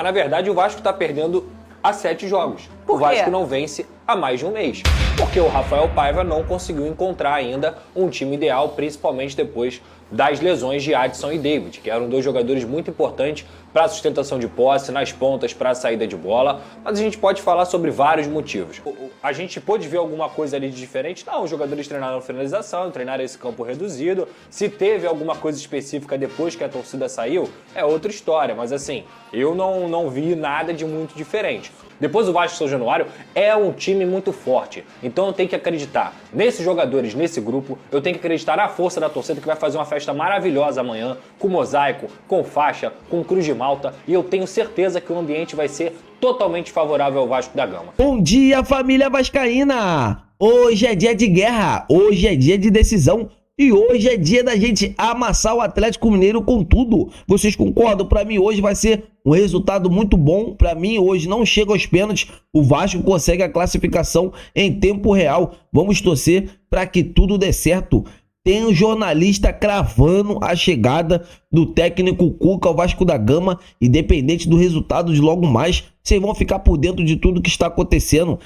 Na verdade, o Vasco está perdendo há 7 jogos. O Vasco não vence há mais de um mês. Porque o Rafael Paiva não conseguiu encontrar ainda um time ideal, principalmente depois das lesões de Adson e David, que eram 2 jogadores muito importantes para a sustentação de posse, nas pontas, para a saída de bola. Mas a gente pode falar sobre vários motivos. A gente pôde ver alguma coisa ali de diferente? Não, os jogadores treinaram finalização, treinaram esse campo reduzido. Se teve alguma coisa específica depois que a torcida saiu, é outra história. Mas assim, eu não vi nada de muito diferente. Depois o Vasco São Januário é um time muito forte, então eu tenho que acreditar nesses jogadores, nesse grupo, eu tenho que acreditar na força da torcida que vai fazer uma festa maravilhosa amanhã, com mosaico, com faixa, com cruz de malta, e eu tenho certeza que o ambiente vai ser totalmente favorável ao Vasco da Gama. Bom dia, família vascaína! Hoje é dia de guerra, hoje é dia de decisão. E hoje é dia da gente amassar o Atlético Mineiro com tudo. Vocês concordam? Para mim hoje vai ser um resultado muito bom. Para mim hoje não chega aos pênaltis. O Vasco consegue a classificação em tempo real. Vamos torcer para que tudo dê certo. Tem um jornalista cravando a chegada do técnico Cuca ao Vasco da Gama. Independente do resultado de logo mais, vocês vão ficar por dentro de tudo que está acontecendo.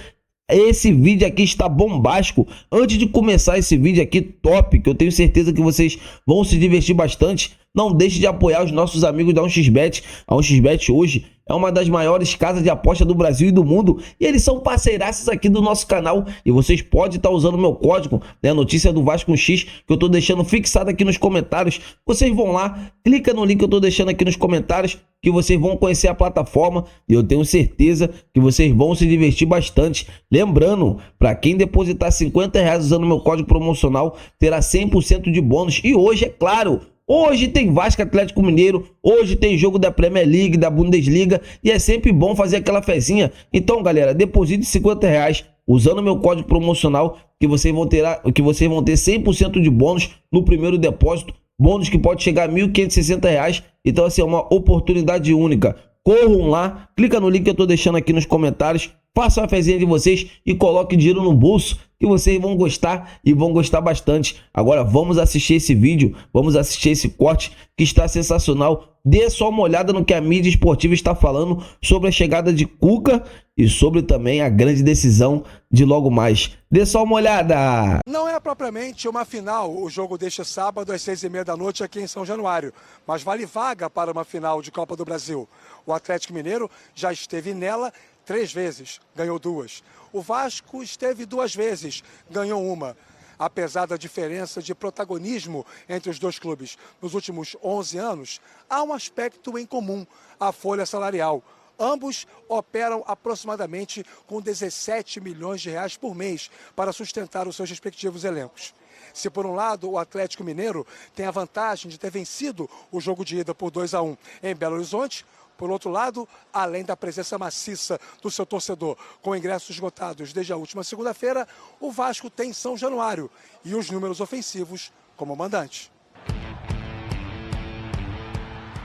Esse vídeo aqui está bombástico. Antes de começar esse vídeo aqui top, que eu tenho certeza que vocês vão se divertir bastante, não deixe de apoiar os nossos amigos da 1xBet. A 1xBet hoje é uma das maiores casas de aposta do Brasil e do mundo, e eles são parceiraços aqui do nosso canal, e vocês podem estar usando o meu código, né, notícia do Vasco com X, que eu tô deixando fixado aqui nos comentários. Vocês vão lá, clica no link que eu tô deixando aqui nos comentários, que vocês vão conhecer a plataforma, e eu tenho certeza que vocês vão se divertir bastante. Lembrando, para quem depositar R$50 usando meu código promocional, terá 100% de bônus. E hoje, é claro, hoje tem Vasco Atlético Mineiro, hoje tem jogo da Premier League, da Bundesliga, e é sempre bom fazer aquela fezinha. Então, galera, deposite R$50 usando meu código promocional, que vocês vão ter 100% de bônus no primeiro depósito, bônus que pode chegar a R$1.560. Então, assim, é uma oportunidade única. Corram lá, clica no link que eu tô deixando aqui nos comentários, façam a fezinha de vocês e coloquem dinheiro no bolso, que vocês vão gostar e vão gostar bastante. Agora vamos assistir esse vídeo, vamos assistir esse corte que está sensacional. Dê só uma olhada no que a mídia esportiva está falando sobre a chegada de Cuca e sobre também a grande decisão de logo mais. Dê só uma olhada! Não é propriamente uma final o jogo deste sábado às 6h30 da noite aqui em São Januário, mas vale vaga para uma final de Copa do Brasil. O Atlético Mineiro já esteve nela 3 vezes, ganhou 2. O Vasco esteve 2 vezes, ganhou 1. Apesar da diferença de protagonismo entre os dois clubes nos últimos 11 anos, há um aspecto em comum, a folha salarial. Ambos operam aproximadamente com R$17 milhões por mês para sustentar os seus respectivos elencos. Se por um lado o Atlético Mineiro tem a vantagem de ter vencido o jogo de ida por 2-1 em Belo Horizonte, por outro lado, além da presença maciça do seu torcedor, com ingressos esgotados desde a última segunda-feira, o Vasco tem São Januário e os números ofensivos como mandante.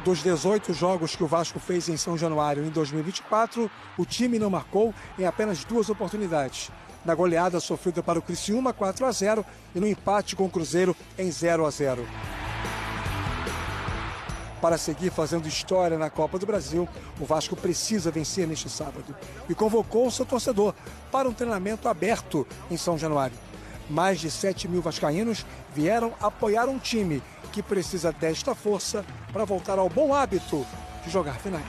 Dos 18 jogos que o Vasco fez em São Januário em 2024, o time não marcou em apenas 2 oportunidades. Na goleada sofrida para o Criciúma 4-0 e no empate com o Cruzeiro em 0-0. Para seguir fazendo história na Copa do Brasil, o Vasco precisa vencer neste sábado e convocou o seu torcedor para um treinamento aberto em São Januário. Mais de 7 mil vascaínos vieram apoiar um time que precisa desta força para voltar ao bom hábito de jogar finais.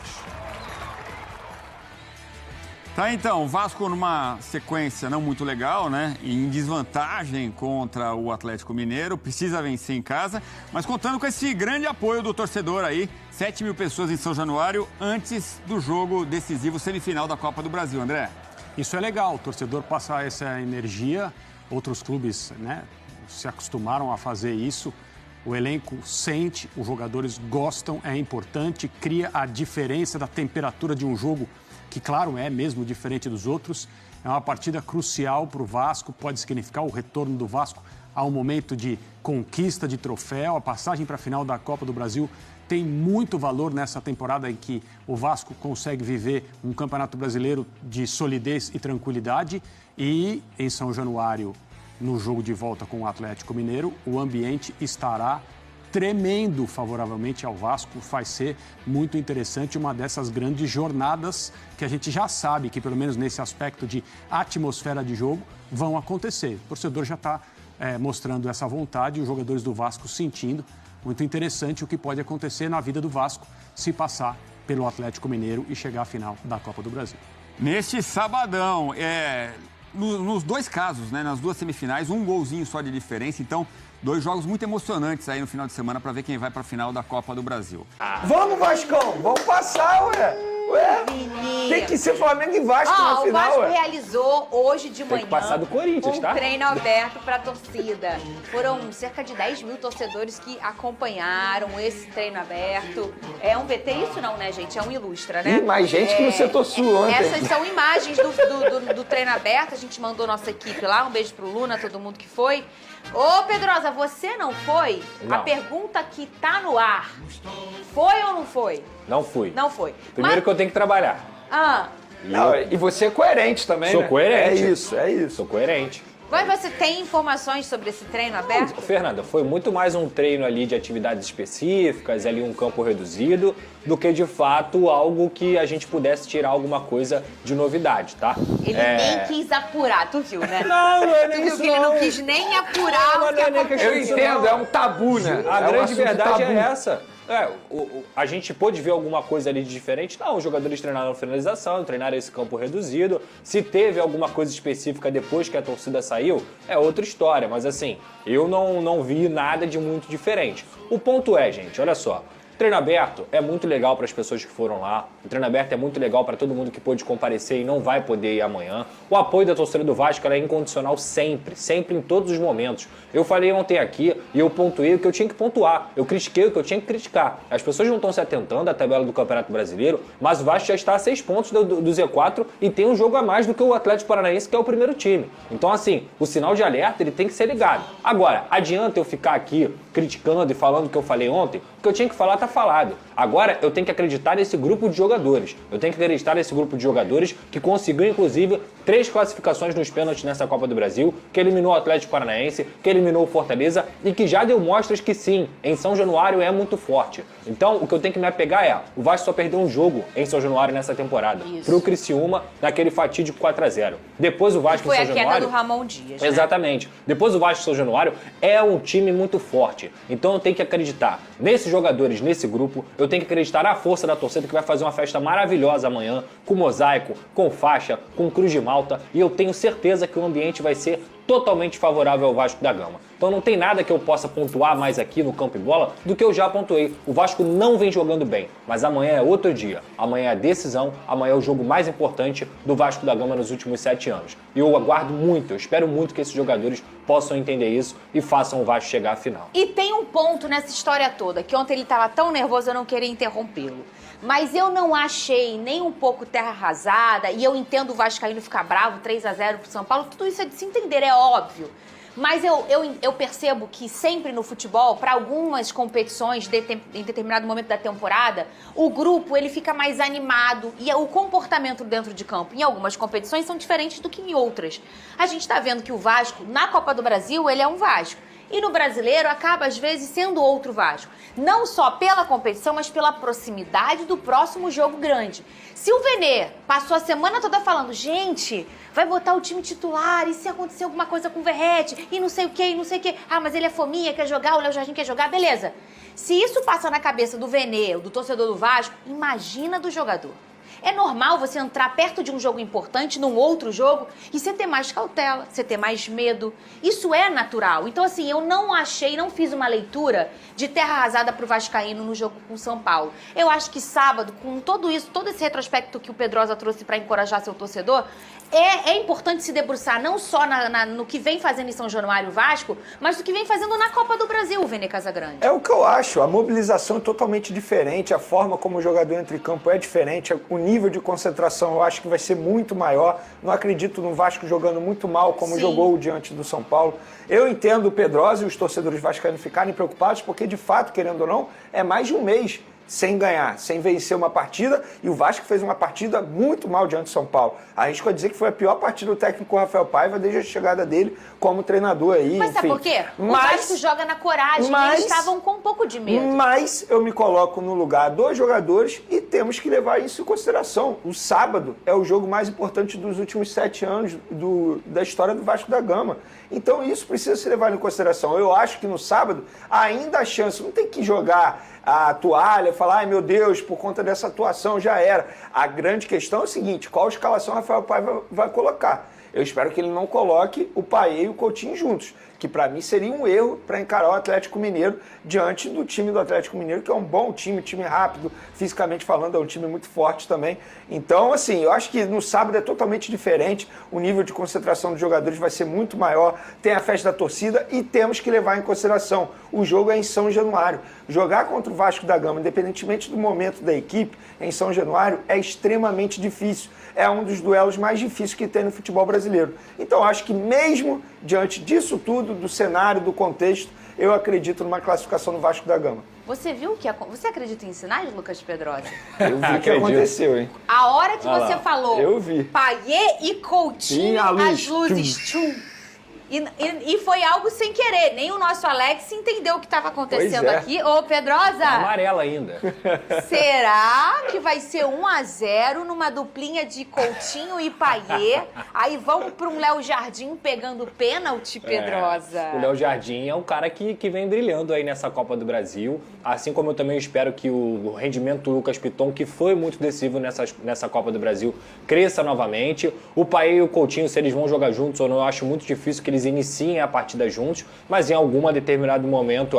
Tá, então, o Vasco numa sequência não muito legal, né? Em desvantagem contra o Atlético Mineiro, precisa vencer em casa, mas contando com esse grande apoio do torcedor aí, 7 mil pessoas em São Januário antes do jogo decisivo semifinal da Copa do Brasil, André. Isso é legal, o torcedor passa essa energia, outros clubes, né, se acostumaram a fazer isso. O elenco sente, os jogadores gostam, é importante, cria a diferença da temperatura de um jogo que, claro, é mesmo diferente dos outros. É uma partida crucial para o Vasco, pode significar o retorno do Vasco a um momento de conquista de troféu. A passagem para a final da Copa do Brasil tem muito valor nessa temporada em que o Vasco consegue viver um campeonato brasileiro de solidez e tranquilidade. E em São Januário, no jogo de volta com o Atlético Mineiro, o ambiente estará tremendo favoravelmente ao Vasco. Vai ser muito interessante, uma dessas grandes jornadas que a gente já sabe que, pelo menos nesse aspecto de atmosfera de jogo, vão acontecer. O torcedor já está mostrando essa vontade, os jogadores do Vasco sentindo. Muito interessante o que pode acontecer na vida do Vasco se passar pelo Atlético Mineiro e chegar à final da Copa do Brasil. Neste sabadão, nos dois casos, né, nas duas semifinais, um golzinho só de diferença, então 2 jogos muito emocionantes aí no final de semana para ver quem vai para a final da Copa do Brasil. Vamos, Vascão, vamos passar, ué, tem que ser Flamengo e Vasco na final, o Vasco realizou hoje de manhã que passar do Corinthians, um tá? treino aberto para a torcida. Foram cerca de 10 mil torcedores que acompanharam esse treino aberto. É um VT isso não, né, gente? É um Ilustra, né? E mais gente que no setor sul ontem. Essas são imagens do treino aberto. A gente mandou nossa equipe lá. Um beijo pro Luna, todo mundo que foi. Ô, Pedrosa, você não foi? Não. A pergunta que tá no ar. Foi ou não foi? Não fui. Não foi. Primeiro que eu tenho que trabalhar. Não, e você é coerente também, Sou né? coerente. É isso. Sou coerente. Mas você tem informações sobre esse treino aberto? Fernanda, foi muito mais um treino ali de atividades específicas, ali um campo reduzido, do que de fato algo que a gente pudesse tirar alguma coisa de novidade, tá? Ele nem quis apurar, tu viu, né? Não é nem Tu viu isso que ele não não. quis nem apurar o que aconteceu. Eu entendo, é um tabu, né? A É um grande assunto verdade tabu. é essa. A gente pôde ver alguma coisa ali de diferente? Não, os jogadores treinaram finalização, treinaram esse campo reduzido. Se teve alguma coisa específica depois que a torcida saiu, é outra história. Mas assim, eu não vi nada de muito diferente. O ponto é, gente, olha só. Treino aberto é muito legal para as pessoas que foram lá. O treino aberto é muito legal para todo mundo que pôde comparecer e não vai poder ir amanhã. O apoio da torcida do Vasco é incondicional sempre, sempre em todos os momentos. Eu falei ontem aqui e eu pontuei o que eu tinha que pontuar. Eu critiquei o que eu tinha que criticar. As pessoas não estão se atentando à tabela do Campeonato Brasileiro, mas o Vasco já está a 6 pontos do Z4 e tem um jogo a mais do que o Atlético Paranaense, que é o primeiro time. Então, assim, o sinal de alerta ele tem que ser ligado. Agora, adianta eu ficar aqui criticando e falando o que eu falei ontem? O que eu tinha que falar tá falado. Agora eu tenho que acreditar nesse grupo de jogadores. Eu tenho que acreditar nesse grupo de jogadores que conseguiu, inclusive, 3 classificações nos pênaltis nessa Copa do Brasil, que eliminou o Atlético Paranaense, que eliminou o Fortaleza e que já deu mostras que sim, em São Januário é muito forte. Então, o que eu tenho que me apegar é, o Vasco só perdeu um jogo em São Januário nessa temporada. Isso. Pro Criciúma, naquele fatídico 4-0. Depois o Vasco Foi em a São queda Januário... do Ramon Dias, né? Exatamente. Depois o Vasco São Januário é um time muito forte. Então eu tenho que acreditar nesses jogadores, nesse grupo. Eu tenho que acreditar na força da torcida que vai fazer uma festa maravilhosa amanhã, com mosaico, com faixa, com cruz de malta. E eu tenho certeza que o ambiente vai ser totalmente favorável ao Vasco da Gama. Então não tem nada que eu possa pontuar mais aqui no Campo e Bola do que eu já pontuei. O Vasco não vem jogando bem, mas amanhã é outro dia. Amanhã é a decisão, amanhã é o jogo mais importante do Vasco da Gama nos últimos 7 anos. E eu aguardo muito, eu espero muito que esses jogadores possam entender isso e façam o Vasco chegar à final. E tem um ponto nessa história toda, que ontem ele estava tão nervoso, eu não queria interrompê-lo. Mas eu não achei nem um pouco terra arrasada, e eu entendo o Vascaíno ficar bravo, 3-0 pro São Paulo, tudo isso é de se entender, é óbvio. Mas eu percebo que sempre no futebol, para algumas competições em determinado momento da temporada, o grupo ele fica mais animado e o comportamento dentro de campo em algumas competições são diferentes do que em outras. A gente está vendo que o Vasco, na Copa do Brasil, ele é um Vasco. E no Brasileiro acaba, às vezes, sendo outro Vasco. Não só pela competição, mas pela proximidade do próximo jogo grande. Se o Venê passou a semana toda falando, gente, vai botar o time titular, e se acontecer alguma coisa com o Verrete, e não sei o que, e não sei o que. Ah, mas ele é fominha, quer jogar, o Léo Jardim quer jogar, beleza. Se isso passa na cabeça do Venê, do torcedor do Vasco, imagina do jogador. É normal você entrar perto de um jogo importante, num outro jogo, e você ter mais cautela, você ter mais medo. Isso é natural. Então, assim, eu não fiz uma leitura de terra arrasada pro Vascaíno no jogo com o São Paulo. Eu acho que sábado, com tudo isso, todo esse retrospecto que o Pedrosa trouxe para encorajar seu torcedor, é importante se debruçar não só no que vem fazendo em São Januário o Vasco, mas no que vem fazendo na Copa do Brasil, o Vene Casagrande. É o que eu acho, a mobilização é totalmente diferente, a forma como o jogador entra em campo é diferente, o nível de concentração eu acho que vai ser muito maior. Não acredito no Vasco jogando muito mal como jogou diante do São Paulo. Eu entendo o Pedrosa e os torcedores vascaínos ficarem preocupados porque, de fato, querendo ou não, é mais de um mês sem ganhar, sem vencer uma partida, e o Vasco fez uma partida muito mal diante de São Paulo. Arrisco a dizer que foi a pior partida do técnico Rafael Paiva desde a chegada dele como treinador aí. Mas sabe por quê? O Vasco joga na coragem, eles estavam com um pouco de medo. Mas eu me coloco no lugar dos jogadores e temos que levar isso em consideração. O sábado é o jogo mais importante dos últimos 7 anos da história do Vasco da Gama. Então isso precisa ser levado em consideração. Eu acho que no sábado ainda há chance, não tem que jogar a toalha, falar, ai meu Deus, por conta dessa atuação já era. A grande questão é o seguinte, qual escalação Rafael Paiva vai colocar? Eu espero que ele não coloque o Payet e o Coutinho juntos, que para mim seria um erro para encarar o Atlético Mineiro diante do time do Atlético Mineiro, que é um bom time rápido, fisicamente falando, é um time muito forte também. Então, assim, eu acho que no sábado é totalmente diferente, o nível de concentração dos jogadores vai ser muito maior, tem a festa da torcida e temos que levar em consideração, o jogo é em São Januário. Jogar contra o Vasco da Gama, independentemente do momento da equipe, em São Januário, é extremamente difícil. É um dos duelos mais difíceis que tem no futebol brasileiro. Então, acho que mesmo diante disso tudo, do cenário, do contexto, eu acredito numa classificação no Vasco da Gama. Você viu que você acredita em sinais, Lucas Pedrosa? Eu vi o que aconteceu, hein? A hora que você falou eu vi. Payet e Coutinho, as luzes tchum. E foi algo sem querer. Nem o nosso Alex entendeu o que estava acontecendo aqui. Ô, Pedrosa! Amarela ainda. Será que vai ser 1-0 numa duplinha de Coutinho e Payet? Aí vamos para um Léo Jardim pegando pênalti, Pedrosa? O Léo Jardim é um cara que vem brilhando aí nessa Copa do Brasil. Assim como eu também espero que o rendimento do Lucas Piton, que foi muito decisivo nessa Copa do Brasil, cresça novamente. O Payet e o Coutinho, se eles vão jogar juntos ou não, eu acho muito difícil que eles iniciem a partida juntos, mas em algum determinado momento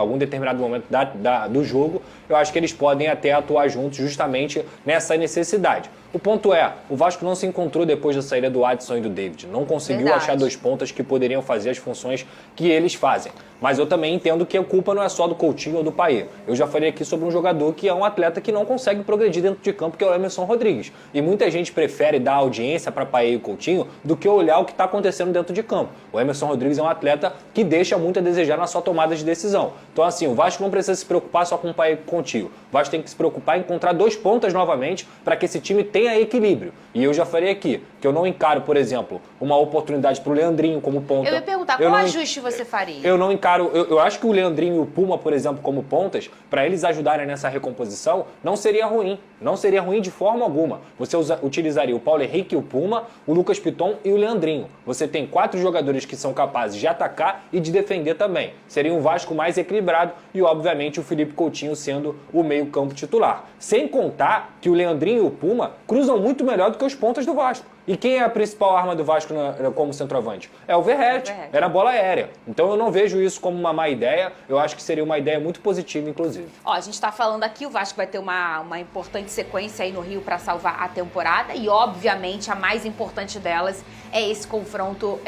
do jogo, eu acho que eles podem até atuar juntos justamente nessa necessidade. O ponto é, o Vasco não se encontrou depois da saída do Adson e do David. Não conseguiu achar 2 pontas que poderiam fazer as funções que eles fazem. Mas eu também entendo que a culpa não é só do Coutinho ou do Payet. Eu já falei aqui sobre um jogador que é um atleta que não consegue progredir dentro de campo, que é o Emerson Rodrigues. E muita gente prefere dar audiência para Payet e Coutinho do que olhar o que está acontecendo dentro de campo. O Emerson Rodrigues é um atleta que deixa muito a desejar na sua tomada de decisão. Então, assim, o Vasco não precisa se preocupar só com o Payet e com o Coutinho. O Vasco tem que se preocupar em encontrar 2 pontas novamente para que esse time tenha equilíbrio. E eu já falei aqui que eu não encaro, por exemplo, uma oportunidade para o Leandrinho como ponta. Eu ia perguntar, qual ajuste você faria? Eu não encaro... Eu acho que o Leandrinho e o Puma, por exemplo, como pontas, para eles ajudarem nessa recomposição, não seria ruim. Não seria ruim de forma alguma. Você utilizaria o Paulo Henrique, o Puma, o Lucas Piton e o Leandrinho. Você tem 4 jogadores que são capazes de atacar e de defender também. Seria um Vasco mais equilibrado e, obviamente, o Felipe Coutinho sendo o meio-campo titular. Sem contar que o Leandrinho e o Puma cruzam muito melhor do que os pontas do Vasco. E quem é a principal arma do Vasco como centroavante? É o Verratti, é na bola aérea. Então eu não vejo isso como uma má ideia, eu acho que seria uma ideia muito positiva, inclusive. Ó, a gente está falando aqui, o Vasco vai ter uma importante sequência aí no Rio para salvar a temporada e, obviamente, a mais importante delas é esse confronto,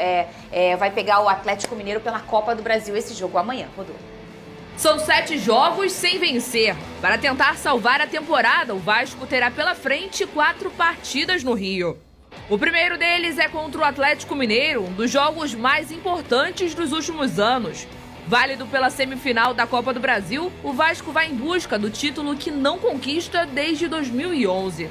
vai pegar o Atlético Mineiro pela Copa do Brasil, esse jogo amanhã, Rodô. São 7 jogos sem vencer. Para tentar salvar a temporada, o Vasco terá pela frente 4 partidas no Rio. O primeiro deles é contra o Atlético Mineiro, um dos jogos mais importantes dos últimos anos. Válido pela semifinal da Copa do Brasil, o Vasco vai em busca do título que não conquista desde 2011.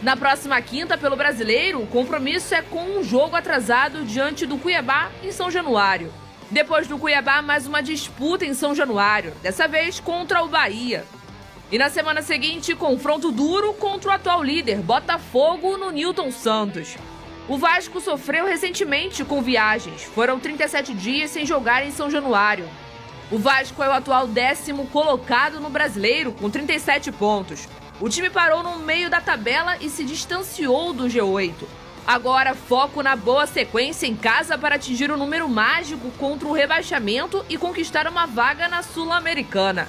Na próxima quinta, pelo Brasileiro, o compromisso é com um jogo atrasado diante do Cuiabá em São Januário. Depois do Cuiabá, mais uma disputa em São Januário, dessa vez contra o Bahia. E na semana seguinte, confronto duro contra o atual líder, Botafogo, no Newton Santos. O Vasco sofreu recentemente com viagens. Foram 37 dias sem jogar em São Januário. O Vasco é o atual 10º colocado no Brasileiro, com 37 pontos. O time parou no meio da tabela e se distanciou do G8. Agora, foco na boa sequência em casa para atingir o número mágico contra o rebaixamento e conquistar uma vaga na Sul-Americana.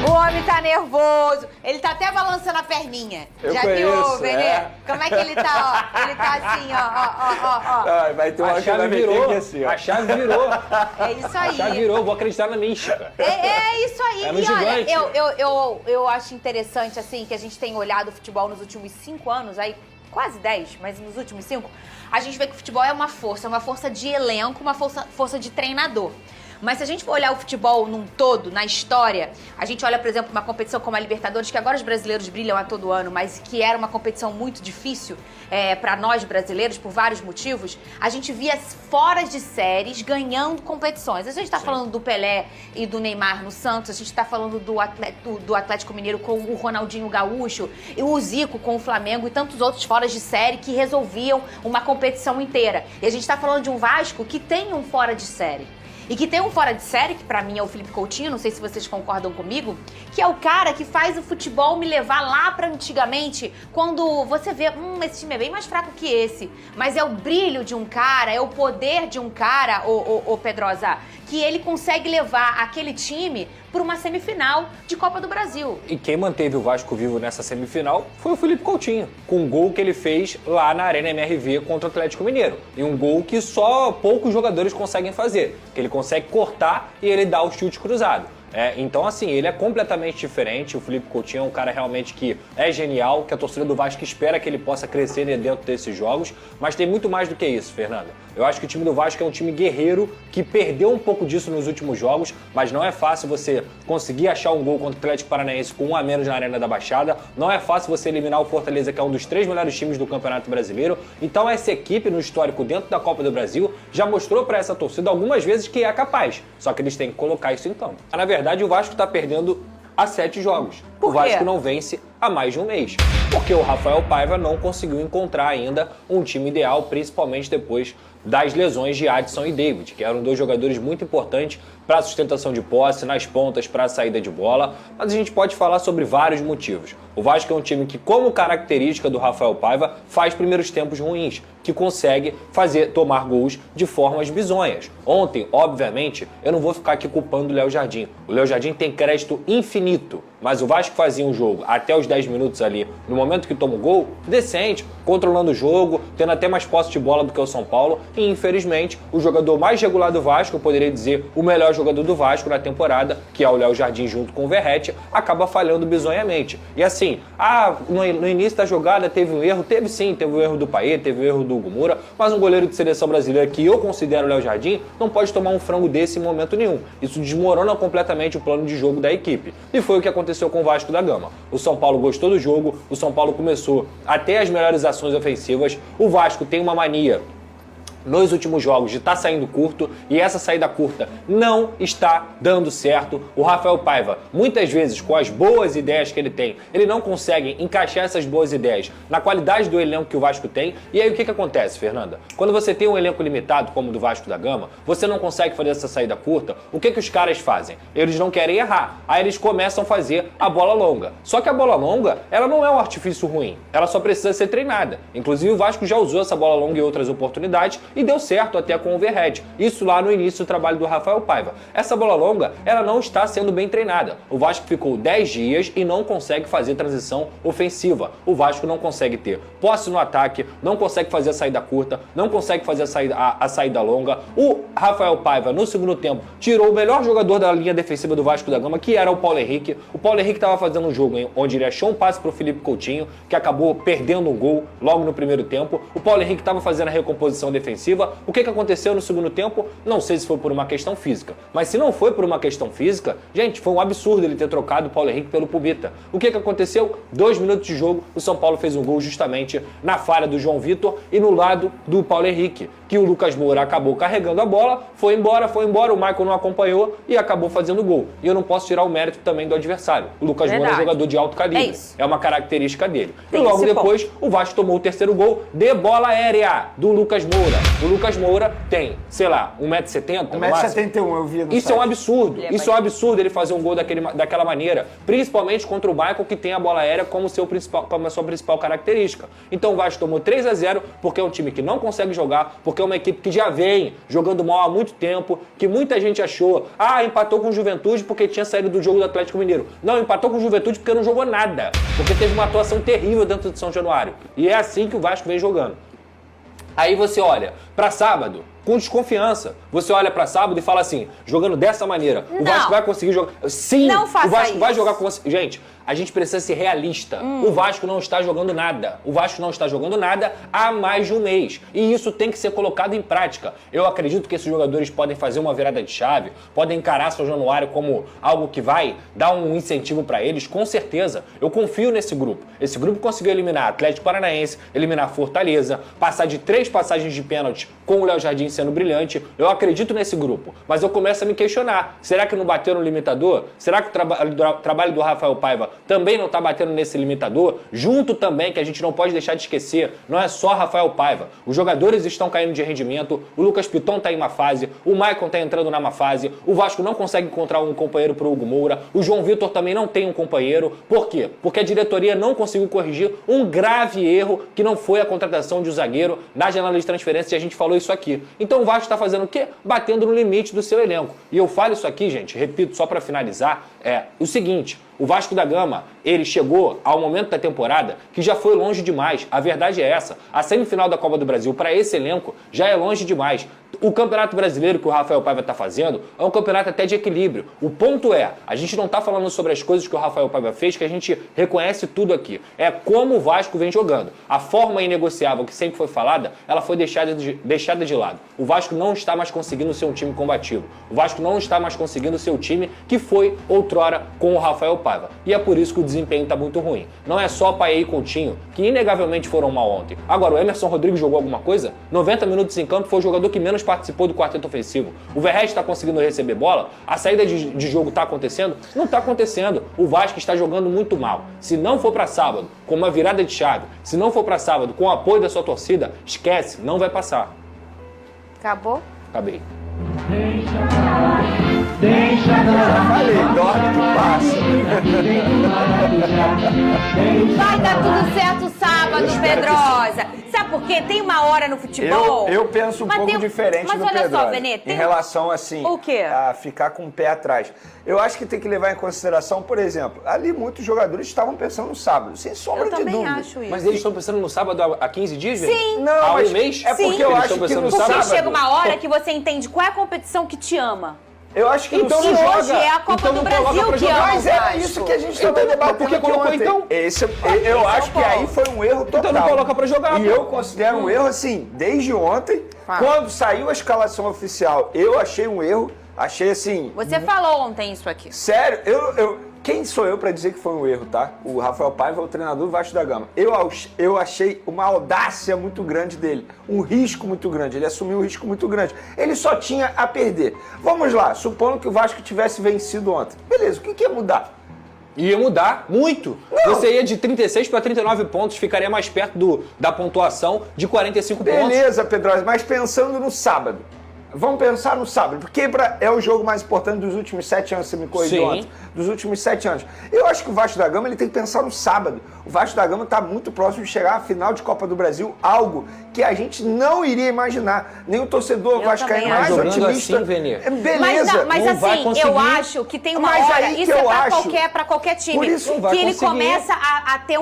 O homem tá nervoso. Ele tá até balançando a perninha. Eu já conheço, viu, Benê? Como é que ele tá, ó? Ele tá assim, ó. Vai ter uma chave virou, aqui assim, ó. A chave virou. É isso aí. A chave virou, vou acreditar na mística. É isso aí. É no e gigante. olha, eu acho interessante, assim, que a gente tem olhado o futebol nos últimos 5 anos, aí quase 10, mas nos últimos 5, a gente vê que o futebol é uma força de elenco, uma força de treinador. Mas se a gente for olhar o futebol num todo, na história, a gente olha, por exemplo, uma competição como a Libertadores, que agora os brasileiros brilham a todo ano, mas que era uma competição muito difícil para nós brasileiros, por vários motivos, a gente via fora de séries ganhando competições. A gente está falando do Pelé e do Neymar no Santos, a gente está falando do Atlético Mineiro com o Ronaldinho Gaúcho, e o Zico com o Flamengo e tantos outros fora de série que resolviam uma competição inteira. E a gente está falando de um Vasco que tem um fora de série. E que tem um fora de série, que pra mim é o Felipe Coutinho, não sei se vocês concordam comigo, que é o cara que faz o futebol me levar lá pra antigamente, quando você vê, esse time é bem mais fraco que esse. Mas é o brilho de um cara, é o poder de um cara, ô Pedrosa, que ele consegue levar aquele time por uma semifinal de Copa do Brasil. E quem manteve o Vasco vivo nessa semifinal foi o Felipe Coutinho, com um gol que ele fez lá na Arena MRV contra o Atlético Mineiro. E um gol que só poucos jogadores conseguem fazer, que ele consegue cortar e ele dá o chute cruzado. Então, assim, ele é completamente diferente. O Felipe Coutinho é um cara realmente que é genial, que a torcida do Vasco espera que ele possa crescer dentro desses jogos. Mas tem muito mais do que isso, Fernanda. Eu acho que o time do Vasco é um time guerreiro que perdeu um pouco disso nos últimos jogos, mas não é fácil você conseguir achar um gol contra o Atlético Paranaense com 1 a menos na Arena da Baixada. Não é fácil você eliminar o Fortaleza, que é um dos 3 melhores times do Campeonato Brasileiro. Então essa equipe, no histórico dentro da Copa do Brasil, já mostrou para essa torcida algumas vezes que é capaz. Só que eles têm que colocar isso em campo. Na verdade, o Vasco está perdendo há 7 jogos. O Vasco não vence há mais de um mês. Porque o Rafael Paiva não conseguiu encontrar ainda um time ideal, principalmente depois das lesões de Adson e David, que eram 2 jogadores muito importantes para a sustentação de posse, nas pontas, para a saída de bola. Mas a gente pode falar sobre vários motivos. O Vasco é um time que, como característica do Rafael Paiva, faz primeiros tempos ruins, que consegue tomar gols de formas bizonhas. Ontem, obviamente, eu não vou ficar aqui culpando o Léo Jardim. O Léo Jardim tem crédito infinito, mas o Vasco fazia um jogo até os 10 minutos ali, no momento que toma o gol, decente, controlando o jogo, tendo até mais posse de bola do que o São Paulo, e infelizmente o jogador mais regular do Vasco, eu poderia dizer o melhor jogador do Vasco na temporada, que é o Léo Jardim junto com o Verratti, acaba falhando bizonhamente. E assim, no início da jogada teve um erro, teve o erro do Payet, teve o erro do Gumura, mas um goleiro de seleção brasileira que eu considero o Léo Jardim não pode tomar um frango desse em momento nenhum. Isso desmorona completamente o plano de jogo da equipe. E foi o que aconteceu com o Vasco da Gama. O São Paulo gostou do jogo, o São Paulo começou até as melhores ações ofensivas. O Vasco tem uma mania nos últimos jogos de estar saindo curto, e essa saída curta não está dando certo. O Rafael Paiva, muitas vezes, com as boas ideias que ele tem, ele não consegue encaixar essas boas ideias na qualidade do elenco que o Vasco tem. E aí o que acontece, Fernanda? Quando você tem um elenco limitado, como o do Vasco da Gama, você não consegue fazer essa saída curta, o que os caras fazem? Eles não querem errar, aí eles começam a fazer a bola longa. Só que a bola longa, ela não é um artifício ruim, ela só precisa ser treinada. Inclusive o Vasco já usou essa bola longa em outras oportunidades, e deu certo até com o Verratti. Isso lá no início do trabalho do Rafael Paiva. Essa bola longa, ela não está sendo bem treinada. O Vasco ficou 10 dias e não consegue fazer transição ofensiva. O Vasco não consegue ter posse no ataque, não consegue fazer a saída curta, não consegue fazer a saída longa. O Rafael Paiva, no segundo tempo, tirou o melhor jogador da linha defensiva do Vasco da Gama, que era o Paulo Henrique. O Paulo Henrique estava fazendo um jogo onde ele achou um passe para o Felipe Coutinho, que acabou perdendo um gol logo no primeiro tempo. O Paulo Henrique estava fazendo a recomposição defensiva. O que aconteceu no segundo tempo? Não sei se foi por uma questão física, mas se não foi por uma questão física, gente, foi um absurdo ele ter trocado o Paulo Henrique pelo Pubita. O que aconteceu? 2 minutos de jogo, o São Paulo fez um gol justamente na falha do João Vitor e no lado do Paulo Henrique, que o Lucas Moura acabou carregando a bola, foi embora, o Michael não acompanhou e acabou fazendo o gol. E eu não posso tirar o mérito também do adversário. O Lucas Moura é jogador de alto calibre, é uma característica dele. E logo depois, o Vasco tomou o terceiro gol de bola aérea do Lucas Moura. O Lucas Moura tem, sei lá, 1,70m? 1,71m, eu vi no Isso é um absurdo. Isso é um absurdo ele fazer um gol daquela maneira, principalmente contra o Michael, que tem a bola aérea como a sua principal característica. Então o Vasco tomou 3-0 porque é um time que não consegue jogar, porque é uma equipe que já vem jogando mal há muito tempo, que muita gente achou, empatou com o Juventude porque tinha saído do jogo do Atlético Mineiro. Não, empatou com o Juventude porque não jogou nada, porque teve uma atuação terrível dentro de São Januário. E é assim que o Vasco vem jogando. Aí você olha para sábado com desconfiança. Você olha para sábado e fala assim, jogando dessa maneira, o Vasco vai conseguir jogar. Sim, não faça o Vasco isso. vai jogar com... Gente, a gente precisa ser realista. O Vasco não está jogando nada. O Vasco não está jogando nada há mais de um mês. E isso tem que ser colocado em prática. Eu acredito que esses jogadores podem fazer uma virada de chave, podem encarar São Januário como algo que vai dar um incentivo para eles, com certeza. Eu confio nesse grupo. Esse grupo conseguiu eliminar Atlético Paranaense, eliminar Fortaleza, passar de 3 passagens de pênalti com o Léo Jardim sendo brilhante. Eu acredito nesse grupo. Mas eu começo a me questionar. Será que não bateu no limitador? Será que o trabalho do Rafael Paiva também não está batendo nesse limitador? Junto também, que a gente não pode deixar de esquecer, não é só Rafael Paiva. Os jogadores estão caindo de rendimento, o Lucas Piton está em uma fase, o Maicon está entrando numa fase, o Vasco não consegue encontrar um companheiro para o Hugo Moura, o João Vitor também não tem um companheiro. Por quê? Porque a diretoria não conseguiu corrigir um grave erro que não foi a contratação de um zagueiro na janela de transferência, e a gente falou isso aqui. Então o Vasco está fazendo o quê? Batendo no limite do seu elenco. E eu falo isso aqui, gente, repito, só para finalizar, é o seguinte: o Vasco da Gama, ele chegou ao momento da temporada que já foi longe demais. A verdade é essa. A semifinal da Copa do Brasil para esse elenco já é longe demais. O Campeonato Brasileiro que o Rafael Paiva está fazendo é um campeonato até de equilíbrio. O ponto é, a gente não está falando sobre as coisas que o Rafael Paiva fez, que a gente reconhece tudo aqui. É como o Vasco vem jogando. A forma inegociável que sempre foi falada, ela foi deixada de lado. O Vasco não está mais conseguindo ser um time combativo. O Vasco não está mais conseguindo ser o time que foi outrora com o Rafael Paiva. E é por isso que o desempenho está muito ruim. Não é só Paê e Coutinho, que inegavelmente foram mal ontem. Agora, o Emerson Rodrigues jogou alguma coisa? 90 minutos em campo, foi o jogador que menos participou do quarteto ofensivo. O Verratti está conseguindo receber bola? A saída de jogo está acontecendo? Não está acontecendo. O Vasco está jogando muito mal. Se não for para sábado com uma virada de chave, se não for para sábado com o apoio da sua torcida, esquece, não vai passar. Acabou? Acabei. Falei, dorme que passa. Vai dar tudo certo sábado, Pedrosa. Sabe por quê? Tem uma hora no futebol... Eu penso um pouco diferente mas do olha Pedrosa, só, Benê, em relação, assim, o quê? a ficar com o pé atrás. Eu acho que tem que levar em consideração, por exemplo, ali muitos jogadores estavam pensando no sábado, sem sombra de dúvida. Eu também acho isso. Mas eles estão pensando no sábado há 15 dias, velho? Sim. Não, há mas um mês? é porque Sim. eu Eles acho estão que no pensando Porque sábado... chega uma hora que você entende qual é a competição que te ama. Eu acho que Então no não sábado... Hoje é a Copa Então do não coloca Brasil pra que jogar. ama o Mas era Vasco. isso que a gente Então, estava debatendo por que aqui colocou ontem. então? Eu acho que aí foi um erro total. Então não coloca pra jogar, E pô. eu considero um erro, assim, desde ontem, quando saiu a escalação oficial, eu achei um erro, achei assim... Você falou ontem isso aqui. Sério, quem sou eu pra dizer que foi um erro, tá? O Rafael Paiva é o treinador do Vasco da Gama. Eu achei uma audácia muito grande dele, um risco muito grande, ele assumiu um risco muito grande. Ele só tinha a perder. Vamos lá, supondo que o Vasco tivesse vencido ontem. Beleza, o que ia mudar? Ia mudar muito. Não. Você ia de 36 para 39 pontos, ficaria mais perto da pontuação de 45 pontos. Beleza, Pedrosa, mas pensando no sábado. Vamos pensar no sábado, porque é o jogo mais importante dos últimos 7 anos, você me corrigiu Sim. ontem. Dos últimos 7 anos. Eu acho que o Vasco da Gama ele tem que pensar no sábado. O Vasco da Gama está muito próximo de chegar à final de Copa do Brasil, algo que a gente não iria imaginar. Nem o torcedor vascaíno mais jogando otimista. assim, Venê. Beleza. Mas não vai assim, conseguir. eu acho que tem uma Mas hora, aí que isso é eu acho. pra qualquer time, Por isso não vai que ele conseguir. começa a ter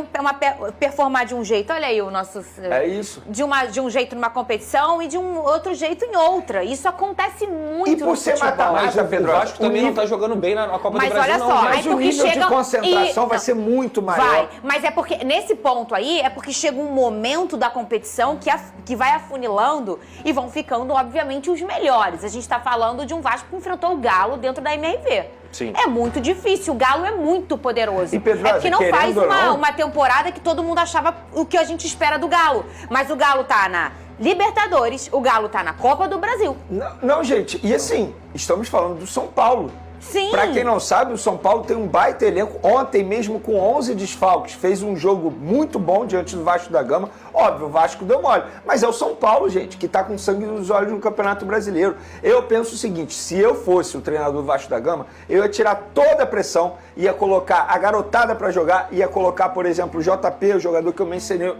performar de um jeito. Olha aí o nosso... É isso. De um jeito numa competição e de um outro jeito em outra. Isso acontece muito E por no ser futebol. Mas mata-mata, o Pedro, Vasco também o não tá jogando bem na Copa Mas do Brasil, olha não. só, gente. aí Mas o porque nível chega... de concentração vai Não. ser muito maior. Vai, mas é porque nesse ponto aí é porque chega um momento da competição que vai afunilando e vão ficando, obviamente, os melhores. A gente tá falando de um Vasco que enfrentou o Galo dentro da MRV. Sim. É muito difícil, o Galo é muito poderoso. E, Pedrosa, é porque não querendo faz ou não- uma temporada que todo mundo achava o que a gente espera do Galo. Mas o Galo tá na Libertadores, o Galo tá na Copa do Brasil. Não, gente, e assim, estamos falando do São Paulo. Sim. Pra quem não sabe, o São Paulo tem um baita elenco. Ontem mesmo com 11 desfalques, fez um jogo muito bom diante do Vasco da Gama. Óbvio, o Vasco deu mole. Mas é o São Paulo, gente, que tá com sangue nos olhos no Campeonato Brasileiro. Eu penso o seguinte, se eu fosse o treinador do Vasco da Gama, eu ia tirar toda a pressão, ia colocar a garotada pra jogar, ia colocar, por exemplo, o JP, o jogador que eu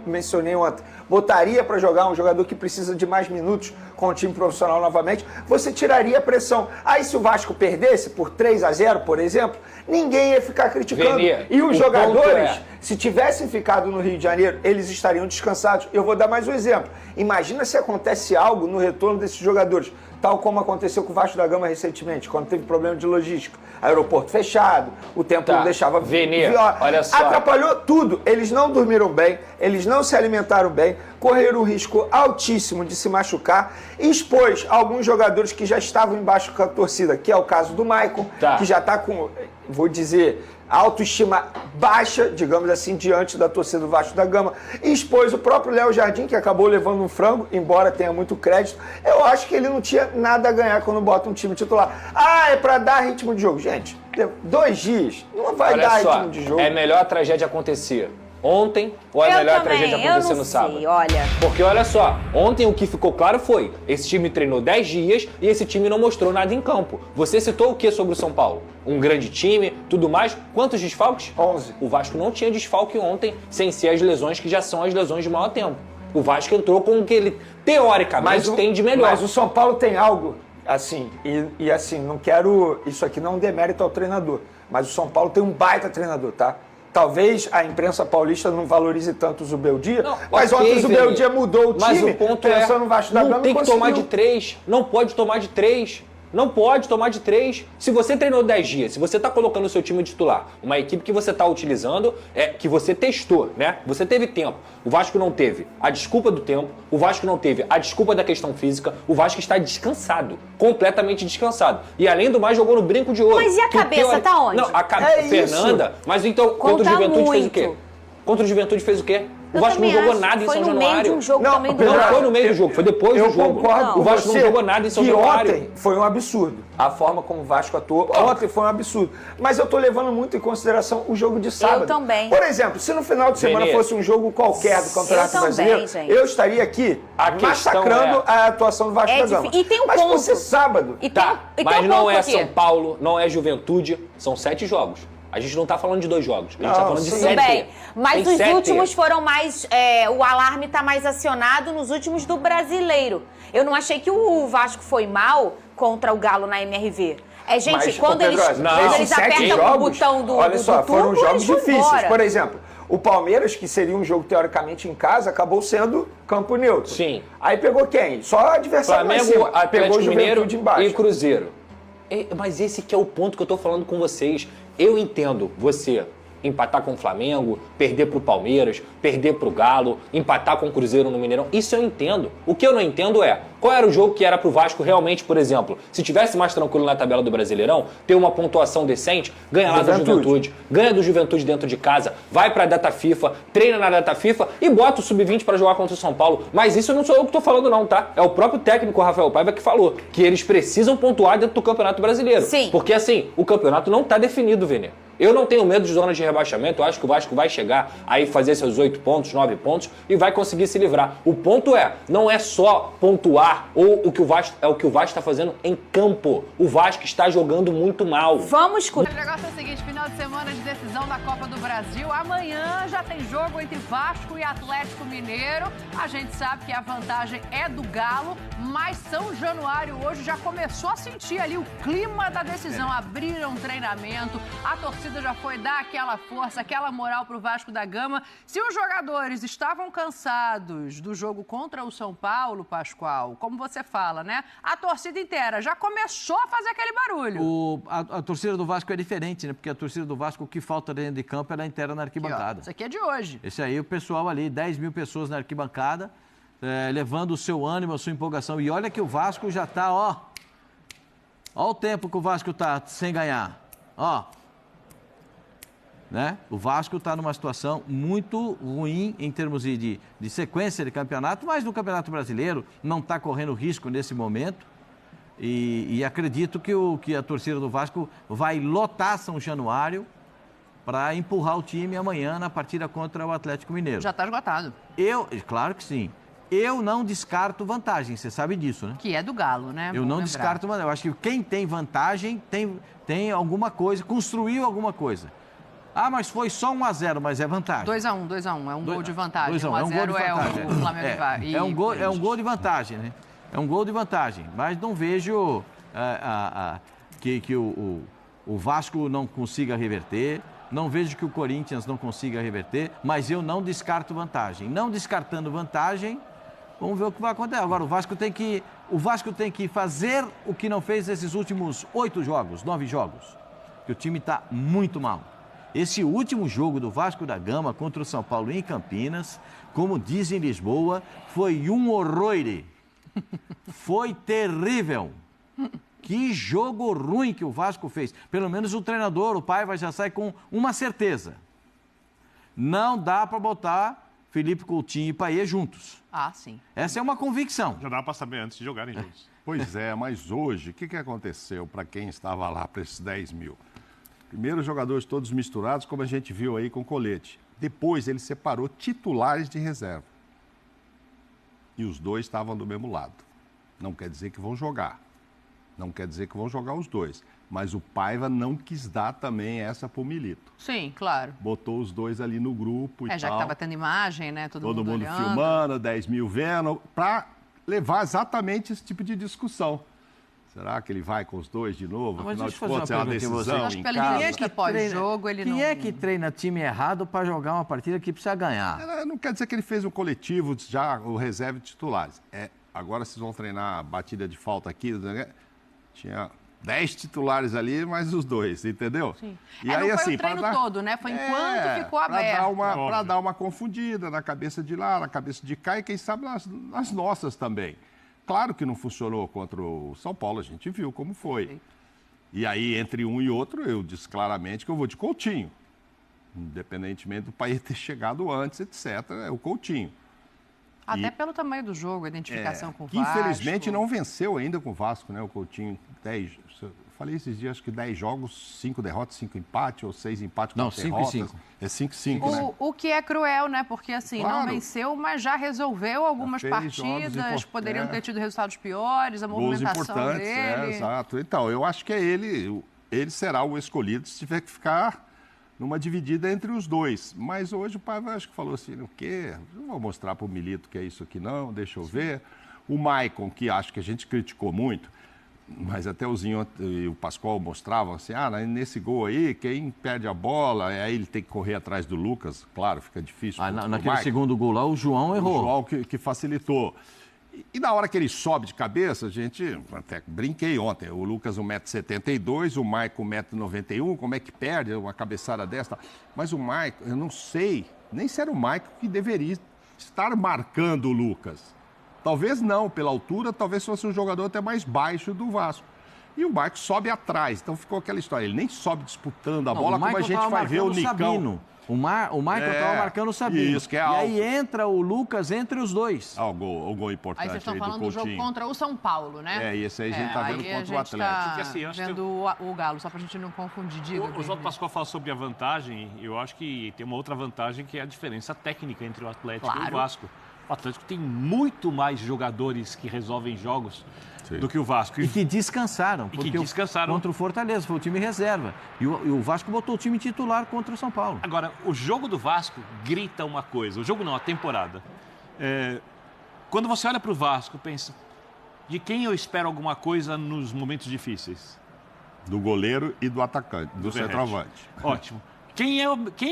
mencionei ontem. Botaria pra jogar um jogador que precisa de mais minutos com o time profissional novamente. Você tiraria a pressão. Aí se o Vasco perdesse por 3-0, por exemplo, ninguém ia ficar criticando. Venê, E os o jogadores ponto é, Se tivessem ficado no Rio de Janeiro, eles estariam descansados. Eu vou dar mais um exemplo. Imagina se acontece algo no retorno desses jogadores, tal como aconteceu com o Vasco da Gama recentemente, quando teve problema de logística. Aeroporto fechado, o tempo não deixava... Vene, olha só. Atrapalhou tudo. Eles não dormiram bem, eles não se alimentaram bem, correram um risco altíssimo de se machucar e expôs alguns jogadores que já estavam embaixo com a torcida, que é o caso do Maicon, que já está com, vou dizer, autoestima baixa, digamos assim, diante da torcida do Vasco da Gama, e expôs o próprio Léo Jardim, que acabou levando um frango, embora tenha muito crédito. Eu acho que ele não tinha nada a ganhar quando bota um time titular. Ah, é pra dar ritmo de jogo. Gente, 2 dias não vai dar ritmo de jogo. É melhor a tragédia acontecer ontem ou é melhor a tragédia acontecer no sábado? Olha. Porque olha só, ontem o que ficou claro foi, esse time treinou 10 dias e esse time não mostrou nada em campo. Você citou o que sobre o São Paulo? Um grande time, tudo mais. Quantos desfalques? 11. O Vasco não tinha desfalque ontem, sem ser as lesões que já são as lesões de maior tempo. O Vasco entrou com o que ele, teoricamente, tem de melhor. Mas o São Paulo tem algo, assim, e assim, não quero... Isso aqui não é um demérito ao treinador, mas o São Paulo tem um baita treinador, tá? Talvez a imprensa paulista não valorize tanto o Zubeldia, mas ontem o Zubeldia mudou o time, mas o ponto pensando no Vasco da Gama, não tem que tomar de 3, não pode tomar de 3. Não pode tomar de 3. Se você treinou 10 dias, se você está colocando o seu time titular, uma equipe que você está utilizando, que você testou, né? Você teve tempo. O Vasco não teve a desculpa do tempo, o Vasco não teve a desculpa da questão física, o Vasco está descansado, completamente descansado. E além do mais, jogou no brinco de ouro. Mas e a cabeça tá onde? Não, Fernanda, isso. mas então, contra o Juventude fez o quê? Contra o Juventude fez o quê? O Vasco não jogou nada em São Januário. Foi no meio de um jogo também do Não Vasco. foi no meio do jogo, foi depois do jogo. Eu concordo. O Vasco não jogou nada em São Januário. Ontem foi um absurdo. A forma como o Vasco atuou, ontem foi um absurdo. Mas eu tô levando muito em consideração o jogo de sábado. Eu também. Por exemplo, se no final de semana fosse um jogo qualquer do Campeonato Brasileiro, eu estaria aqui massacrando a atuação do Vasco da Gama. E tem um mas ponto. fosse sábado. Mas não é São Paulo, não é Juventude, são 7 jogos. A gente não tá falando de 2 jogos, a gente tá falando de 7. Tudo bem, mas Tem os 7. últimos foram mais... o alarme tá mais acionado nos últimos do Brasileiro. Eu não achei que o Vasco foi mal contra o Galo na MRV. Gente, Mas, quando Pedro, eles apertam o botão do olha só, turbo, foram jogos eles vão difíceis. embora. Por exemplo, o Palmeiras, que seria um jogo teoricamente em casa, acabou sendo campo neutro. Sim. Aí pegou quem? Só adversário lá em Flamengo, cima. Atlético Pegou Mineiro Juventude embaixo. e Cruzeiro. Mas esse que é o ponto que eu tô falando com vocês. Eu entendo você empatar com o Flamengo, perder pro Palmeiras, perder pro Galo, empatar com o Cruzeiro no Mineirão. Isso eu entendo. O que eu não entendo é qual era o jogo que era pro Vasco realmente, por exemplo, se tivesse mais tranquilo na tabela do Brasileirão, ter uma pontuação decente, ganha lá do Juventude, ganha do Juventude dentro de casa, vai pra data FIFA, treina na data FIFA e bota o Sub-20 pra jogar contra o São Paulo. Mas isso não sou eu que tô falando não, tá? É o próprio técnico, o Rafael Paiva, que falou que eles precisam pontuar dentro do Campeonato Brasileiro. Sim. Porque assim, o campeonato não tá definido, Vene. Eu não tenho medo de zona de rebaixamento, eu acho que o Vasco vai chegar aí fazer seus 8 pontos, 9 pontos e vai conseguir se livrar. O ponto não é só pontuar ou o que o Vasco está fazendo em campo. O Vasco está jogando muito mal. Vamos com... O negócio é o seguinte, final de semana de decisão da Copa do Brasil. Amanhã já tem jogo entre Vasco e Atlético Mineiro. A gente sabe que a vantagem é do Galo, mas São Januário hoje já começou a sentir ali o clima da decisão. Abriram treinamento, a torcida já foi dar aquela força, aquela moral pro Vasco da Gama. Se os jogadores estavam cansados do jogo contra o São Paulo, Pascoal, como você fala, né? A torcida inteira já começou a fazer aquele barulho. A torcida do Vasco é diferente, né? Porque a torcida do Vasco, o que falta dentro de campo, ela inteira na arquibancada. Aqui, ó, isso aqui é de hoje. Esse aí, o pessoal ali, 10 mil pessoas na arquibancada, levando o seu ânimo, a sua empolgação. E olha que o Vasco já tá, ó o tempo que o Vasco tá sem ganhar. Né? O Vasco está numa situação muito ruim em termos de sequência de campeonato, mas no Campeonato Brasileiro não está correndo risco nesse momento. E acredito que a torcida do Vasco vai lotar São Januário para empurrar o time amanhã na partida contra o Atlético Mineiro. Já está esgotado. Claro que sim. Eu não descarto vantagem, você sabe disso, né? Que é do Galo, né? Eu não descarto vantagem. Eu acho que quem tem vantagem tem alguma coisa, construiu alguma coisa. Mas foi só 1-0, mas é vantagem. 2-1. É um gol de vantagem. 1-1, é um gol de vantagem. O Flamengo vai. É um gol de vantagem, né? É um gol de vantagem. Mas não vejo que o Vasco não consiga reverter. Não vejo que o Corinthians não consiga reverter, mas eu não descarto vantagem. Não descartando vantagem, vamos ver o que vai acontecer. Agora, o Vasco tem que fazer o que não fez nesses últimos 9 jogos, que o time está muito mal. Esse último jogo do Vasco da Gama contra o São Paulo em Campinas, como dizem em Lisboa, foi um horror. Foi terrível. Que jogo ruim que o Vasco fez. Pelo menos o treinador, o Paiva, já sai com uma certeza. Não dá para botar Felipe Coutinho e Payet juntos. Ah, sim. Essa é uma convicção. Já dá para saber antes de jogarem juntos. Pois é, mas hoje, o que aconteceu para quem estava lá, para esses 10 mil? Primeiro, os jogadores todos misturados, como a gente viu aí com colete. Depois, ele separou titulares de reserva. E os dois estavam do mesmo lado. Não quer dizer que vão jogar. Não quer dizer que vão jogar os dois. Mas o Paiva não quis dar também essa pro Milito. Sim, claro. Botou os dois ali no grupo e tal. Já que estava tendo imagem, né? Todo mundo olhando. Filmando, 10 mil vendo, para levar exatamente esse tipo de discussão. Será que ele vai com os dois de novo? Mas afinal de contas, é uma decisão acho em que casa. quem é que pós-jogo, ele não... Quem é que treina time errado para jogar uma partida que precisa ganhar? Não quer dizer que ele fez um coletivo, já o reserva de titulares. Agora vocês vão treinar a batida de falta aqui. Tinha 10 titulares ali, mais os dois, entendeu? Sim. E aí, não foi assim, o treino todo, né? Foi enquanto ficou aberto. Para dar uma confundida na cabeça de lá, na cabeça de cá e quem sabe nas nossas também. Claro que não funcionou contra o São Paulo, a gente viu como foi. Sim. E aí, entre um e outro, eu disse claramente que eu vou de Coutinho. Independentemente do Payet ter chegado antes, etc., é o Coutinho. Até pelo tamanho do jogo, a identificação com o que Vasco. Infelizmente não venceu ainda com o Vasco, né? O Coutinho, 10. Eu falei esses dias, acho que 10 jogos, 5 derrotas, 5 empates, ou 6 empates com derrotas. Não, 5 e 5. É 5 e 5, né? O que é cruel, né? Porque assim, Claro. não venceu, mas já resolveu algumas partidas, poderiam ter tido resultados piores, a Gols movimentação importantes, dele. exato. Então, eu acho que ele será o escolhido se tiver que ficar numa dividida entre os dois. Mas hoje o Paiva acho que falou assim, o quê? Não vou mostrar para o Milito que é isso aqui não, deixa eu ver. O Maicon, que acho que a gente criticou muito, mas até o Zinho e o Pascoal mostravam assim, nesse gol aí, quem perde a bola, aí ele tem que correr atrás do Lucas, claro, fica difícil. Naquele segundo gol lá, o João errou. O João que facilitou. E na hora que ele sobe de cabeça, a gente, até brinquei ontem, o Lucas 1,72 m, o Maicon 1,91 m, como é que perde uma cabeçada dessa? Mas o Maicon, eu não sei, nem se era o Maicon que deveria estar marcando o Lucas. Talvez não, pela altura, talvez fosse um jogador até mais baixo do Vasco. E o Maicon sobe atrás, então ficou aquela história, ele nem sobe disputando a bola, como a gente vai ver o Nicão. Sabino. O Maicon estava marcando o Sabino. Isso, que é e alto. aí entra o Lucas entre os dois. O gol importante Aí vocês estão aí falando do do jogo contra o São Paulo, né? E esse aí a gente está vendo contra o Atlético. Tá Assim, acho vendo o Galo, só pra gente não confundir. O Oswaldo Pascoal fala sobre a vantagem, eu acho que tem uma outra vantagem que é a diferença técnica entre o Atlético e o Vasco. O Atlético tem muito mais jogadores que resolvem jogos do que o Vasco. E que descansaram. Contra o Fortaleza, foi o time reserva. E o Vasco botou o time titular contra o São Paulo. Agora, o jogo do Vasco grita uma coisa. O jogo não, a temporada. Quando você olha para o Vasco, pensa, de quem eu espero alguma coisa nos momentos difíceis? Do goleiro e do atacante, do centroavante. Ótimo. Quem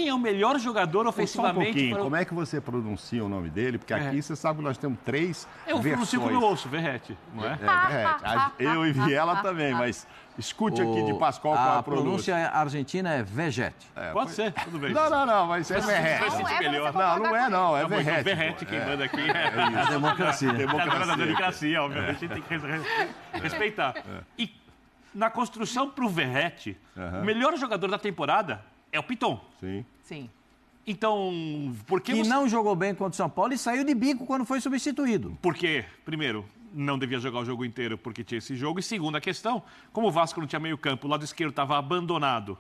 é o melhor jogador ofensivamente? Só um pouquinho, como é que você pronuncia o nome dele? Porque aqui você sabe que nós temos 3 eu versões. pronuncio como eu ouço, Verrete, não é? Verrete. Eu e Viela também, mas escute aqui de Pascoal qual a pronúncia argentina é Vegete. Pode ser, tudo bem. Não, mas é Verrete. Não, é Verrete. O Verrete quem manda aqui a democracia. A democracia, obviamente, a gente tem que respeitar. E na construção para o Verrete, o melhor jogador da temporada é o Piton. Sim. Então, por que você... não jogou bem contra o São Paulo e saiu de bico quando foi substituído. Porque, primeiro, não devia jogar o jogo inteiro porque tinha esse jogo. E segunda questão, como o Vasco não tinha meio campo, o lado esquerdo estava abandonado,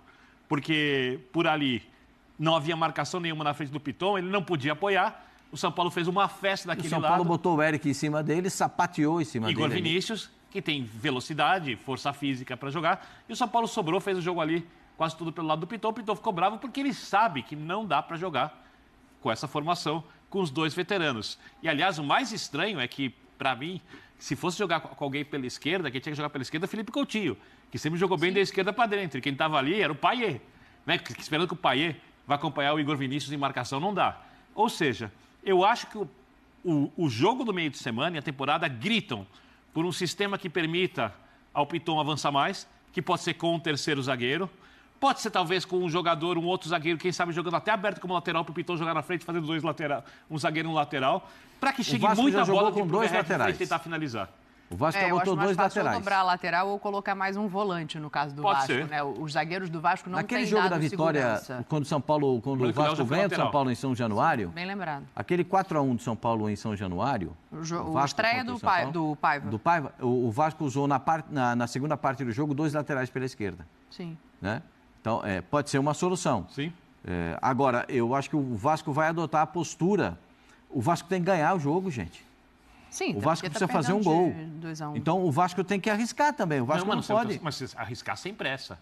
porque por ali não havia marcação nenhuma na frente do Piton, ele não podia apoiar. O São Paulo fez uma festa daquele lado. O São Paulo botou o Eric em cima dele, sapateou em cima dele. Igor Vinícius, que tem velocidade, força física para jogar. E o São Paulo sobrou, fez o jogo ali quase tudo pelo lado do Piton. O Piton ficou bravo porque ele sabe que não dá para jogar com essa formação, com os dois veteranos. E, aliás, o mais estranho é que, para mim, se fosse jogar com alguém pela esquerda, quem tinha que jogar pela esquerda é Felipe Coutinho, que sempre jogou bem da esquerda para dentro. E quem estava ali era o Payet. né? Esperando que o Payet vai acompanhar o Igor Vinícius em marcação, não dá. Ou seja, eu acho que o jogo do meio de semana e a temporada gritam por um sistema que permita ao Piton avançar mais, que pode ser com um terceiro zagueiro, pode ser talvez com um jogador, um outro zagueiro, quem sabe jogando até aberto como lateral para o Piton jogar na frente, fazendo dois laterais, um zagueiro no lateral, para que chegue muita bola com dois laterais e tentar finalizar. O Vasco eu botou acho mais dois fácil laterais. dobrar a lateral ou colocar mais um volante, no caso do Pode Vasco. ser. Né? Os zagueiros do Vasco não Naquele têm jogo dado da vitória, segurança. quando o Vasco ganha do São Paulo em São Januário, Bem lembrado. aquele 4-1 do São Paulo em São Januário, O estreia do Paiva. Do Paiva, o Vasco usou na segunda parte do jogo 2 laterais pela esquerda. Sim. Né? Então, pode ser uma solução. Sim. Agora, eu acho que o Vasco vai adotar a postura. O Vasco tem que ganhar o jogo, gente. Sim, o Vasco precisa fazer um gol. 2-1. Então, o Vasco tem que arriscar também. O Vasco não pode. Mas arriscar sem pressa.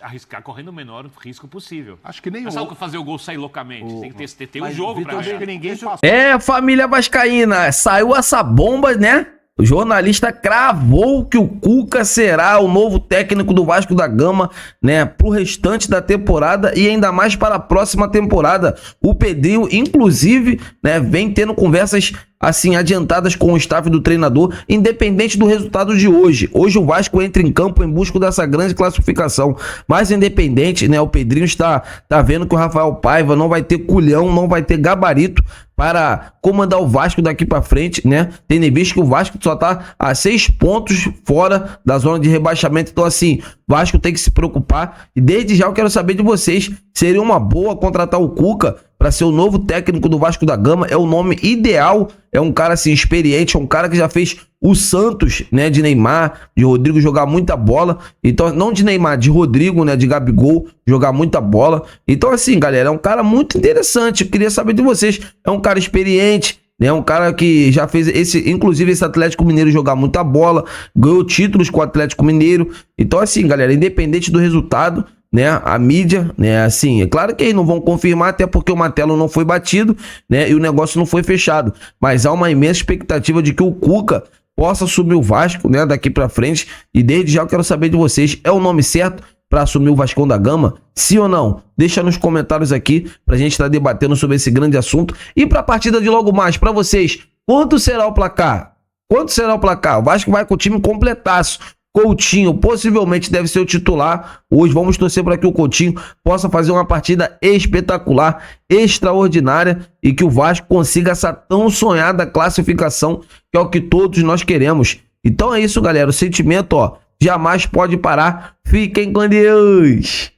Arriscar correndo o menor risco possível. Acho que nem Não é só fazer o gol sair loucamente. Tem que ter um jogo Vitor, para Acho que ninguém passou. Família vascaína, saiu essa bomba, né? O jornalista cravou que o Cuca será o novo técnico do Vasco da Gama, né, pro restante da temporada e ainda mais para a próxima temporada. O Pedrinho, inclusive, né, vem tendo conversas assim adiantadas com o staff do treinador, independente do resultado de hoje. Hoje o Vasco entra em campo em busca dessa grande classificação, mas independente, né, o Pedrinho está vendo que o Rafael Paiva não vai ter culhão, não vai ter gabarito para comandar o Vasco daqui para frente, né? Tendo em vista que o Vasco só tá a 6 pontos fora da zona de rebaixamento. Então, assim, o Vasco tem que se preocupar. E desde já eu quero saber de vocês, seria uma boa contratar o Cuca para ser o novo técnico do Vasco da Gama? É o nome ideal, é um cara assim experiente, é um cara que já fez o Santos, né, de Neymar, de Rodrigo jogar muita bola. Então, não de Neymar, de Rodrigo, né, de Gabigol jogar muita bola. Então, assim, galera, é um cara muito interessante. Eu queria saber de vocês. É um cara experiente, né, um cara que já fez inclusive esse Atlético Mineiro jogar muita bola, ganhou títulos com o Atlético Mineiro. Então, assim, galera, independente do resultado, né, a mídia, né, assim, é claro que eles não vão confirmar, até porque o martelo não foi batido, né, e o negócio não foi fechado, mas há uma imensa expectativa de que o Cuca possa assumir o Vasco, né, daqui pra frente. E desde já eu quero saber de vocês, é o nome certo para assumir o Vascão da Gama? Sim ou não? Deixa nos comentários aqui pra gente estar debatendo sobre esse grande assunto. E pra partida de logo mais, pra vocês, quanto será o placar? Quanto será o placar? O Vasco vai com o time completaço. Coutinho possivelmente deve ser o titular. Hoje vamos torcer para que o Coutinho possa fazer uma partida espetacular, extraordinária, e que o Vasco consiga essa tão sonhada classificação, que é o que todos nós queremos. Então é isso, galera. O sentimento, jamais pode parar. Fiquem com Deus.